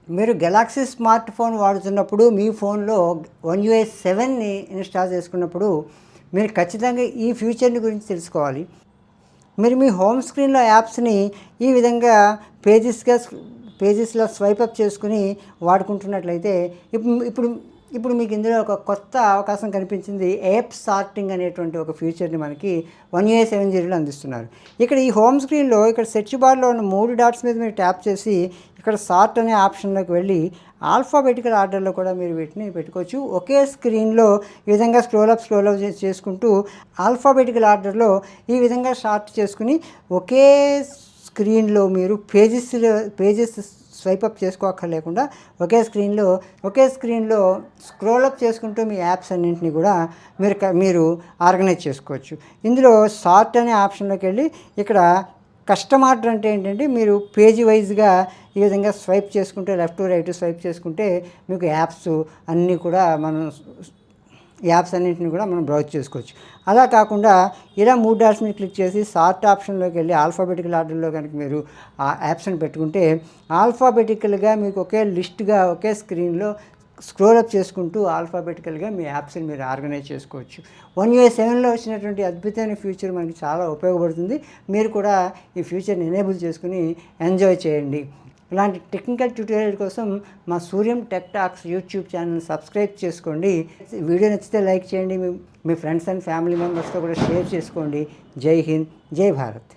మీరు Galaxy smart phone వాడుతున్నప్పుడు మీ ఫోన్లో one UI 7ని install చేసుకున్నప్పుడు మీరు ఖచ్చితంగా ఈ ఫ్యూచర్ని గురించి తెలుసుకోవాలి. మీరు మీ హోమ్ స్క్రీన్లో యాప్స్ని ఈ విధంగా పేజెస్లో స్వైప్ అప్ చేసుకుని వాడుకుంటున్నట్లయితే ఇప్పుడు ఇప్పుడు మీకు ఇందులో ఒక కొత్త అవకాశం కనిపించింది. యాప్ సార్టింగ్ అనేటువంటి ఒక ఫ్యూచర్ని మనకి వన్ యూఐ 7 అందిస్తున్నారు. ఇక్కడ ఈ హోమ్ స్క్రీన్లో ఇక్కడ సెర్చ్ బార్లో ఉన్న 3 డాట్స్ మీద మీరు ట్యాప్ చేసి ఇక్కడ సార్ట్ అనే ఆప్షన్లోకి వెళ్ళి ఆల్ఫాబెటికల్ ఆర్డర్లో కూడా మీరు వీటిని పెట్టుకోవచ్చు. ఒకే స్క్రీన్లో ఈ విధంగా స్క్రోల్ అప్ చేసుకుంటూ ఆల్ఫాబెటికల్ ఆర్డర్లో ఈ విధంగా సార్ట్ చేసుకుని ఒకే స్క్రీన్లో మీరు పేజెస్ స్వైప్ అప్ చేసుకోక్కర్లేకుండా ఒకే స్క్రీన్లో స్క్రోల్ అప్ చేసుకుంటూ మీ యాప్స్ అన్నింటినీ కూడా మీరు ఆర్గనైజ్ చేసుకోవచ్చు. ఇందులో సార్ట్ అనే ఆప్షన్లోకి వెళ్ళి ఇక్కడ కస్టమ్ ఆర్డర్ అంటే ఏంటంటే మీరు పేజీ వైజ్గా ఈ విధంగా స్వైప్ చేసుకుంటే లెఫ్ట్ టు రైట్ స్వైప్ చేసుకుంటే మీకు యాప్స్ అన్నింటిని కూడా మనం బ్రౌజ్ చేసుకోవచ్చు. అలా కాకుండా ఇలా 3 డాట్స్ మీద క్లిక్ చేసి సార్ట్ ఆప్షన్లోకి వెళ్ళి ఆల్ఫాబెటికల్ ఆర్డర్లో కనుక మీరు ఆ యాప్స్ని పెట్టుకుంటే ఆల్ఫాబెటికల్గా మీకు ఒకే స్క్రీన్లో స్క్రోల్ అప్ చేసుకుంటూ ఆల్ఫాబెటికల్గా మీ యాప్స్ని మీరు ఆర్గనైజ్ చేసుకోవచ్చు. వన్ యూఐ 7లో వచ్చినటువంటి అద్భుతమైన ఫ్యూచర్ మనకి చాలా ఉపయోగపడుతుంది. మీరు కూడా ఈ ఫ్యూచర్ని ఎనేబుల్ చేసుకుని ఎంజాయ్ చేయండి. ఇలాంటి టెక్నికల్ ట్యూటోరియల్ కోసం మా Suryam tech talks YouTube channel subscribe చేసుకోండి. వీడియో నచ్చితే లైక్ చేయండి. మీ ఫ్రెండ్స్ అండ్ ఫ్యామిలీ మెంబర్స్తో కూడా షేర్ చేసుకోండి. జై హింద్, జై భారత్.